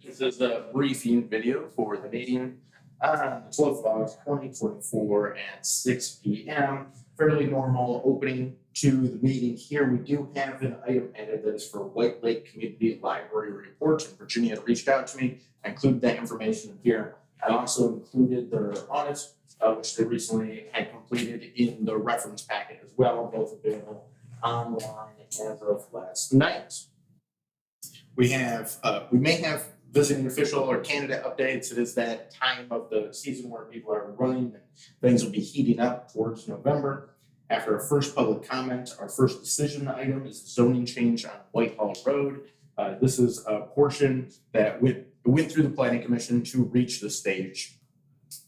This is a briefing video for the meeting on the 12th of August, 2024 at 6 p.m. Fairly normal opening to the meeting here. We do have an item added that is for White Lake Community Library reports, and Virginia had reached out to me. I included that information here. I also included their audits, which they recently had completed in the reference packet as well, both available online as of last night. We may have visiting official or candidate updates. It is that time of the season where people are running and things will be heating up towards November. After our first public comment, our first decision item is zoning change on Whitehall Road. This is a portion that went through the Planning Commission to reach the stage.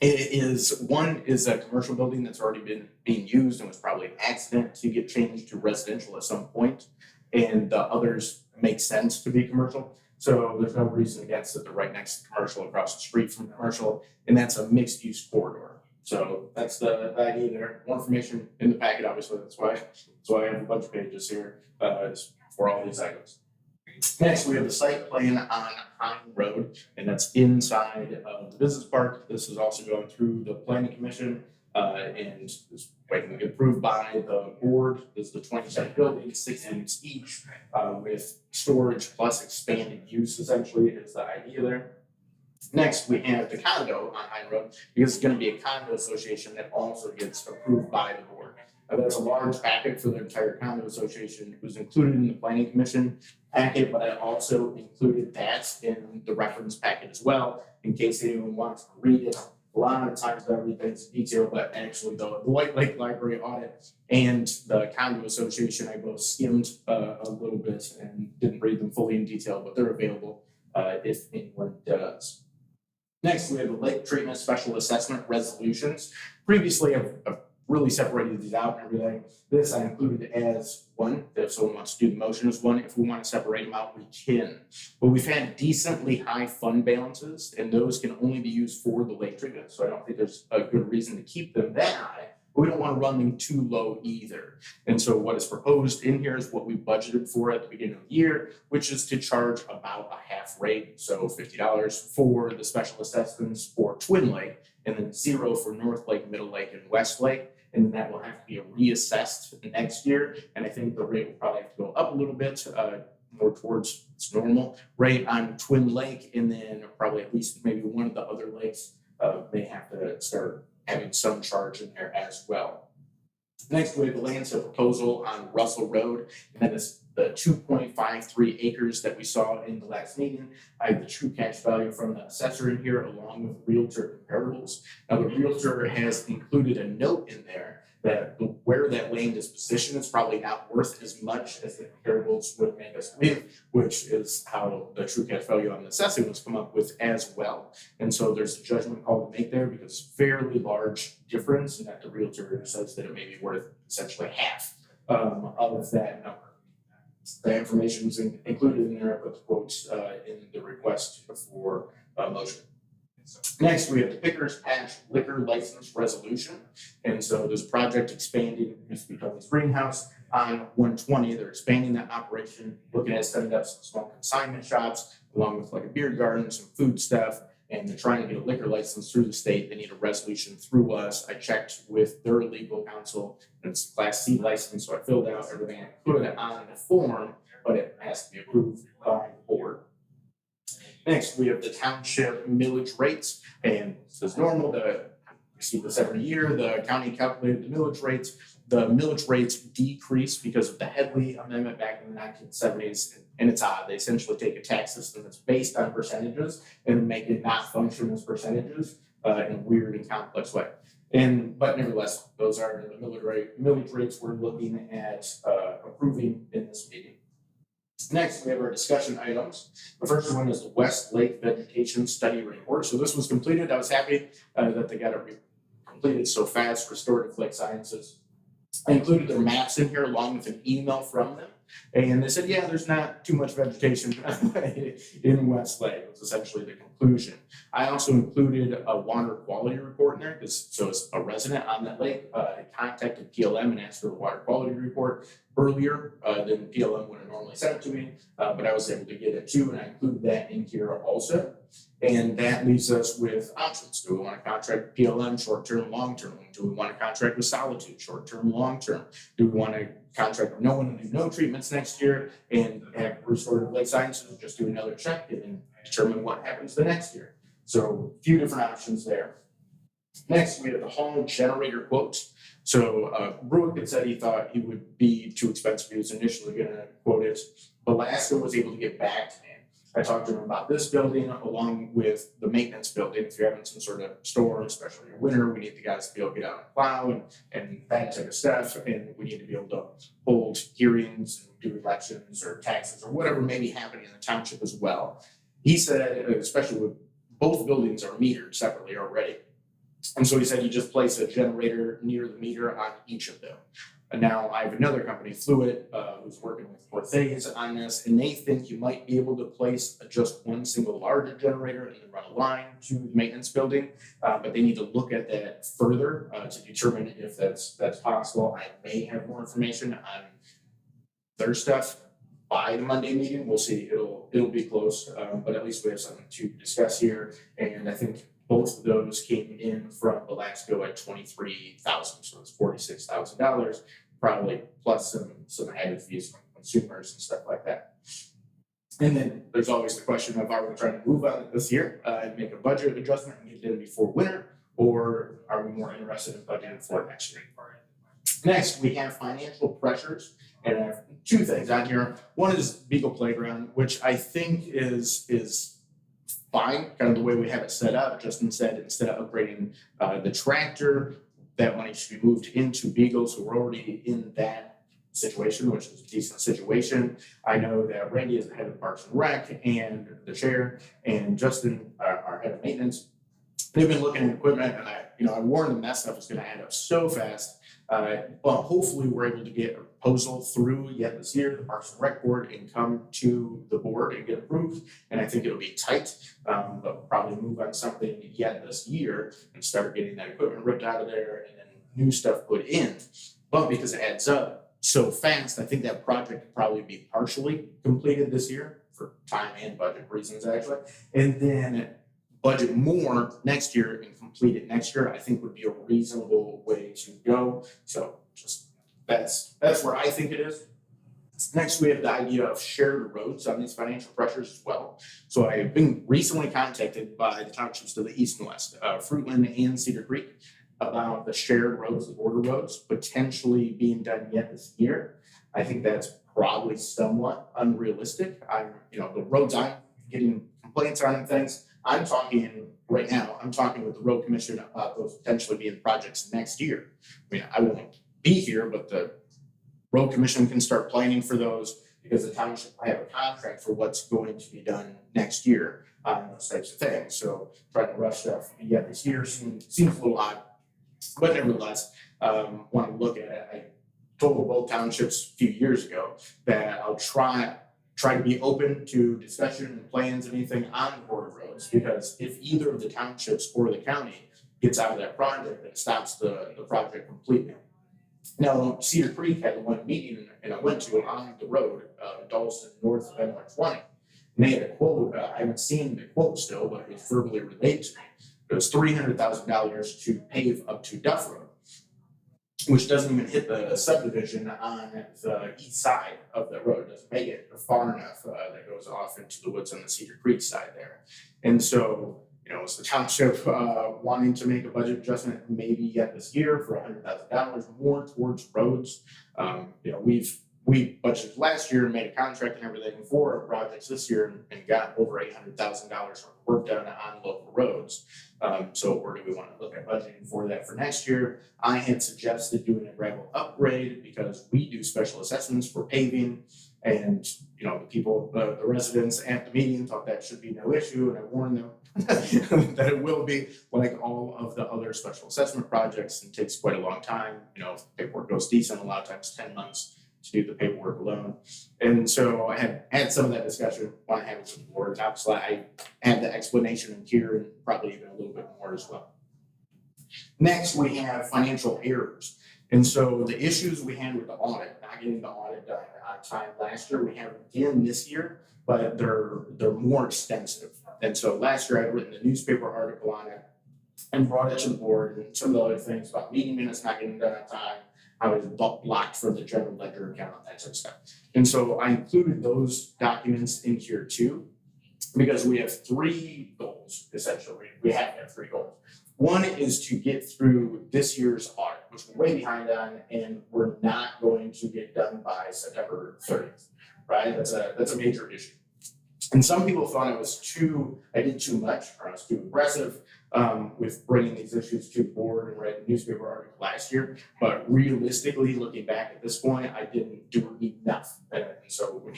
It is a commercial building that's already been being used and was probably an accident to get changed to residential at some point, and the others make sense to be commercial. So there's no reason against it. They're right next to commercial, across the street from commercial, and that's a mixed use corridor. So that's the idea there. More information in the packet, obviously. That's why I have a bunch of pages here for all these items. Next, we have the site plan on Hine Road, and that's inside of the business park. This is also going through the Planning Commission and is waiting to get approved by the board. This is the 20-site building, 6 units each, with storage plus expanded use, essentially, is the idea there. Next, we have the condo on Hine Road, because it's going to be a condo association that also gets approved by the board. That's a large packet for the entire condo association. It was included in the Planning Commission packet, but I also included that in the reference packet as well, in case anyone wants to read it. A lot of times I read things in detail, but actually the White Lake Library audit and the condo association, I both skimmed a little bit and didn't read them fully in detail, but they're available if anyone does. Next, we have the lake treatment special assessment resolutions. Previously, I've really separated these out and everything. This I included as one. If someone wants to do the motion as one, if we want to separate them out, we can. But we've had decently high fund balances, and those can only be used for the lake treatment. So I don't think there's a good reason to keep them that high. But we don't want to run them too low either. And so what is proposed in here is what we budgeted for at the beginning of the year, which is to charge about a half rate. So $50 for the special assessments for Twin Lake, and then $0 for North Lake, Middle Lake, and West Lake. And that will have to be reassessed next year. And I think the rate will probably have to go up a little bit, more towards its normal rate on Twin Lake. And then probably at least maybe one of the other lakes may have to start having some charge in there as well. Next, we have the land sale proposal on Russell Road. And that is the 2.53 acres that we saw in the last meeting. I have the true cash value from the assessor in here along with realtor comparables. Now the realtor has included a note in there that where that land is positioned is probably not worth as much as the comparables would make us believe, which is how the true cash value on the assessing was come up with as well. And so there's a judgment call to make there because fairly large difference, and that the realtor says that it may be worth essentially half of that number. The information is included in there, but the quotes in the request for motion. Next, we have the Pickers Patch liquor license resolution. And so this project expanding used to be Tony's Greenhouse on 120. They're expanding that operation, looking at setting up some small consignment shops, along with like a beer garden, some food stuff. And they're trying to get a liquor license through the state. They need a resolution through us. I checked with their legal counsel, and it's a Class C license, so I filled out everything I could on the form, but it has to be approved by the board. Next, we have the township millage rates, and as normal, we see this every year. The county calculated the millage rates. The millage rates decreased because of the Headley Amendment back in the 1970s, and it's odd. They essentially take a tax system that's based on percentages and make it not function as percentages in a weird and complex way. But nevertheless, those are the millage rates we're looking at approving in this meeting. Next, we have our discussion items. The first one is the West Lake Vegetation Study Report. So this was completed. I was happy that they got it completed so fast. Restorative Lake Sciences. I included their maps in here along with an email from them. And they said, yeah, there's not too much vegetation in West Lake. It was essentially the conclusion. I also included a water quality report in there. there, because so it's a resident on that lake, contacted PLM and asked for the water quality report earlier than PLM would have normally sent it to me, but I was able to get it too, and I included that in here also. And that leaves us with options. Do we want to contract with PLM short-term, long-term? Do we want to contract with Solitude short-term, long-term? Do we want to contract with no one and do no treatments next year and have Restorative Lake Sciences just do another check and determine what happens the next year? So a few different options there. Next, we have the home generator quotes. So Brooke had said he thought it would be too expensive. He was initially going to quote it. Alaska was able to get back to me. I talked to him about this building along with the maintenance building. If you're having some sort of storm, especially in winter, we need the guys to be able to get out and plow and that type of stuff. And we need to be able to hold hearings and do elections or taxes or whatever may be happening in the township as well. He said, especially with both buildings are metered separately already. And so he said you just place a generator near the meter on each of them. And now I have another company, Fluid, who's working with Corthes on this, and they think you might be able to place just one single larger generator and then run a line to the maintenance building, but they need to look at that further to determine if that's possible. I may have more information on their stuff by the Monday meeting. We'll see. It'll be close, but at least we have something to discuss here. And I think both of those came in from Alaska at $23,000, so it's $46,000, probably plus some added fees from consumers and stuff like that. And then there's always the question of, are we trying to move on it this year and make a budget adjustment and get it in before winter, or are we more interested in budgeting for next year? Next, we have financial pressures, and I have two things on here. One is Beagle Playground, which I think is fine, kind of the way we have it set up. Justin said instead of upgrading the tractor, that money should be moved into Beagle. So we're already in that situation, which is a decent situation. I know that Randy is the head of Parks and Rec and the chair, and Justin, our head of maintenance, they've been looking at equipment, and I warned them that stuff is going to add up so fast. But hopefully we're able to get a proposal through yet this year, the Parks and Rec board, and come to the board and get approved. And I think it'll be tight, but probably move on something yet this year and start getting that equipment ripped out of there and then new stuff put in. But because it adds up so fast, I think that project will probably be partially completed this year for time and budget reasons, actually. And then budget more next year and complete it next year, I think would be a reasonable way to go. So just that's where I think it is. Next, we have the idea of shared roads on these financial pressures as well. So I have been recently contacted by the townships to the east and west, Fruitland and Cedar Creek, about the shared roads, the border roads, potentially being done yet this year. I think that's probably somewhat unrealistic. The roads I'm getting complaints on and things, I'm talking right now, I'm talking with the road commission about those potentially being projects next year. I won't be here, but the road commission can start planning for those because the township will have a contract for what's going to be done next year on those types of things. So trying to rush stuff yet this year seems a little odd, but nevertheless, want to look at it. I told both townships a few years ago that I'll try to be open to discussion and plans and anything on the border roads, because if either of the townships or the county gets out of that project, then it stops the project completely. Now, Cedar Creek had one meeting and I went to on the road, Dalton north of M120, and they had a quote. I haven't seen the quote still, but it was verbally relayed to me. It was $300,000 to pave up to Duff Road, which doesn't even hit the subdivision on the east side of the road. It doesn't make it far enough that goes off into the woods on the Cedar Creek side there. And so, it's the township wanting to make a budget adjustment maybe yet this year for $100,000 more towards roads. We budgeted last year and made a contract and everything for projects this year and got over $800,000 worth of work done on local roads. So where do we want to look at budgeting for that for next year? I had suggested doing a gravel upgrade because we do special assessments for paving, and the people, the residents at the meeting thought that should be no issue, and I warned them that it will be, like all of the other special assessment projects, and takes quite a long time. If the paperwork goes decent, a lot of times 10 months to do the paperwork alone. And so I had some of that discussion, want to have it with the board. Obviously, I had the explanation in here and probably even a little bit more as well. Next, we have financial errors. And so the issues we had with the audit, not getting the audit done on time last year, we have again this year, but they're more extensive. And so last year I'd written a newspaper article on it and brought it to the board, and some of the other things about meeting minutes not getting done on time, I was blocked from the general ledger account, that type of stuff. And so I included those documents in here too, because we have three goals, essentially. We have to have three goals. One is to get through this year's audit, which we're way behind on, and we're not going to get done by September 30th, right? That's a major issue. And some people thought I did too much, or I was too aggressive with bringing these issues to the board and writing a newspaper article last year. But realistically, looking back at this point, I didn't do enough. And so we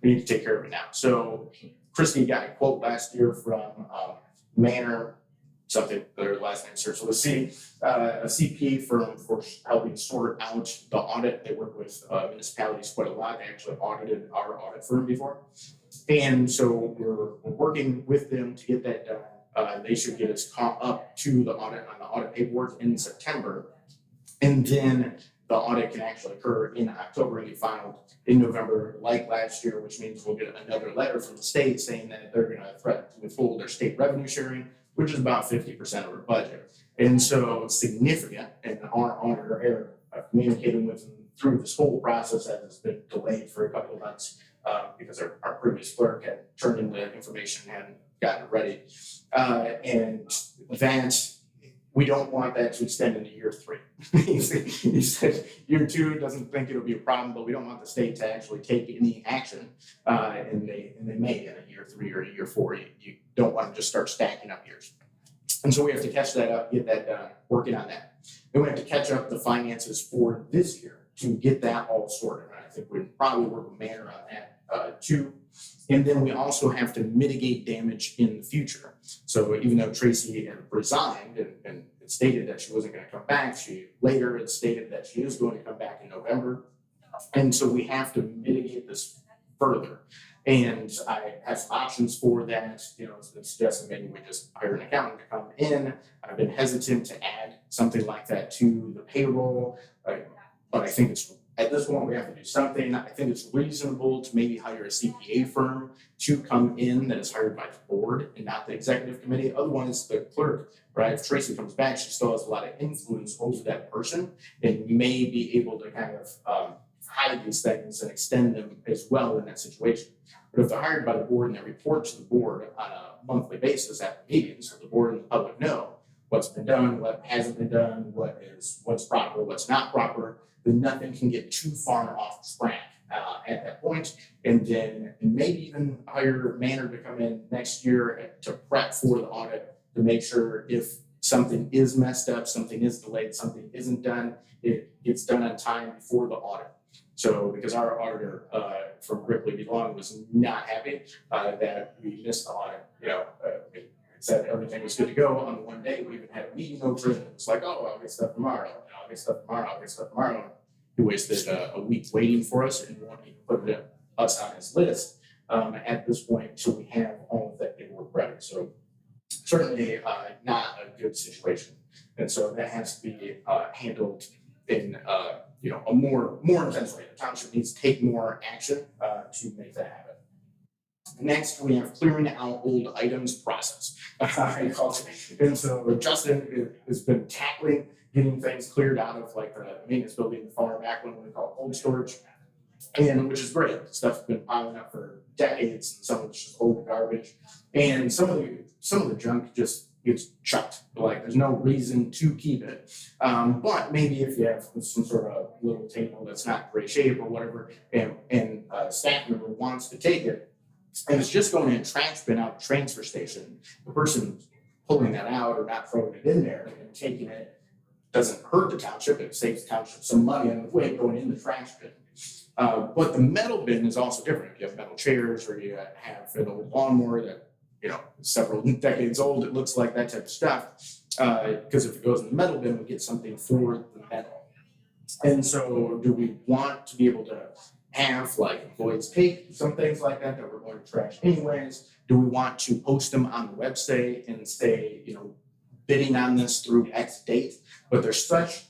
need to take care of it now. So Christy got a quote last year from Manor, something, their last name starts with a C, a CPA firm for helping sort out the audit. They work with municipalities quite a lot. They actually audited our audit firm before. And so we're working with them to get that done. They should get us caught up to the audit on the audit paperwork in September. And then the audit can actually occur in October and be filed in November, like last year, which means we'll get another letter from the state saying that they're going to threaten to withhold their state revenue sharing, which is about 50% of our budget. And so significant, and our auditor, I've communicated with them through this whole process as it's been delayed for a couple of months because our previous clerk had turned in the information and hadn't gotten it ready. And that we don't want that to extend into year 3. He said year 2 doesn't think it'll be a problem, but we don't want the state to actually take any action. And they may in a year 3 or a year 4. You don't want to just start stacking up years. And so we have to catch that up, get that done, working on that. Then we have to catch up the finances for this year to get that all sorted. I think we'd probably work with Manor on that too. And then we also have to mitigate damage in the future. So even though Tracy had resigned and stated that she wasn't going to come back, she later had stated that she is going to come back in November. And so we have to mitigate this further. And I have some options for that. It's been suggested maybe we just hire an accountant to come in. I've been hesitant to add something like that to the payroll, but I think at this point we have to do something. I think it's reasonable to maybe hire a CPA firm to come in that is hired by the board and not the executive committee. Otherwise, the clerk, right? If Tracy comes back, she still has a lot of influence over that person and may be able to kind of hide these things and extend them as well in that situation. But if they're hired by the board and they report to the board on a monthly basis at the meetings, so the board and the public know what's been done, what hasn't been done, what's proper, what's not proper, then nothing can get too far off track at that point. And then maybe even hire Manor to come in next year to prep for the audit to make sure if something is messed up, something is delayed, something isn't done, it gets done on time before the audit. So because our auditor from Ripley Belong was not happy that we missed the audit, it said everything was good to go on one day. We even had a meeting over it. It was like, oh, I'll get stuff tomorrow. I'll get stuff tomorrow. He wasted a week waiting for us and won't even put us on his list at this point until we have all of that paperwork ready. So certainly not a good situation. And so that has to be handled in a more intense way. The township needs to take more action to make that happen. Next, we have clearing out old items process. And so Justin has been tackling getting things cleared out of like the maintenance building, the far back one we call cold storage, and which is great. Stuff's been piling up for decades, and some of it's just old garbage, and some of the junk just gets chucked. Like there's no reason to keep it. But maybe if you have some sort of little table that's not great shape or whatever, and a staff member wants to take it, and it's just going in a trash bin out the transfer station, the person pulling that out or not throwing it in there and taking it doesn't hurt the township. It saves the township some money on the way going in the trash bin. But the metal bin is also different. If you have metal chairs or you have an old lawnmower that several decades old, it looks like that type of stuff. Because if it goes in the metal bin, we get something for the metal. And so do we want to be able to have like employees take some things like that we're going to trash anyways? Do we want to post them on the website and say, bidding on this through X date, but there's such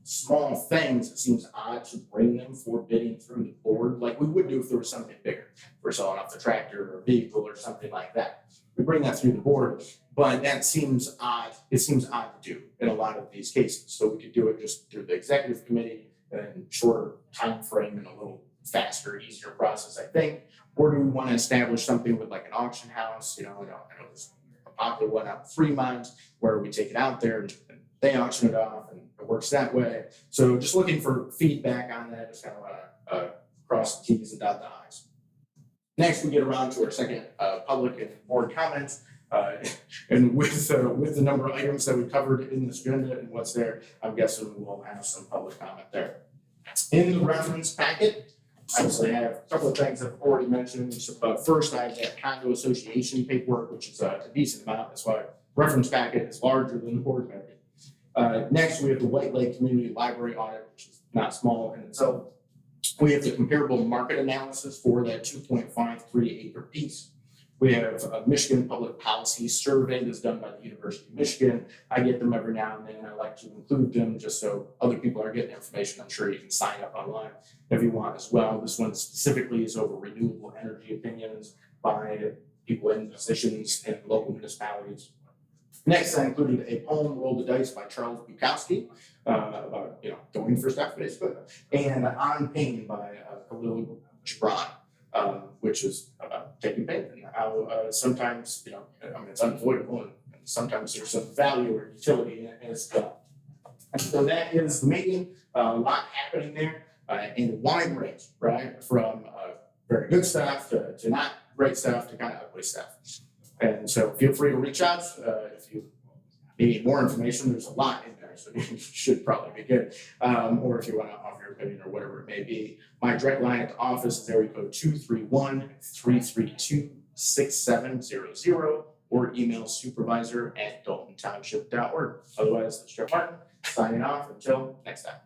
small things, it seems odd to bring them for bidding through the board, like we would do if there was something bigger. We're selling off the tractor or vehicle or something like that. We bring that through the board, but that seems odd. It seems odd to do in a lot of these cases. So we could do it just through the executive committee and shorter time frame and a little faster, easier process, I think. Or do we want to establish something with like an auction house? I know there's a popular one out in Fremont where we take it out there and they auction it off and it works that way. So just looking for feedback on that, just kind of want to cross the T's and dot the I's. Next, we get around to our second public and board comments. And with the number of items that we covered in this agenda and what's there, I'm guessing we will have some public comment there. In the reference packet, I obviously have a couple of things I've already mentioned. But first, I have that condo association paperwork, which is a decent amount. That's why reference packet is larger than the board packet. Next, we have the White Lake Community Library audit, which is not small in itself. We have the comparable market analysis for that 2.53 acre piece. We have a Michigan Public Policy Survey that's done by the University of Michigan. I get them every now and then. I like to include them just so other people are getting information. I'm sure you can sign up online if you want as well. This one specifically is over renewable energy opinions by people in positions in local municipalities. Next, I included a poem, Roll the Dice by Charles Bukowski, about going for stuff, basically, and On Pain by Khalil Gibran. Which is about taking pain and how sometimes, it's unavoidable and sometimes there's some value or utility in it. And so that is the meeting, a lot happening there in a wide range, right? From very good stuff to not great stuff to kind of ugly stuff. And so feel free to reach out if you need more information. There's a lot in there, so you should probably be good. Or if you want to offer your opinion or whatever it may be. My direct line at the office is area code 231-332-6700 or email supervisor@daltontownship.org. Otherwise, this is Jeff Martin signing off until next time.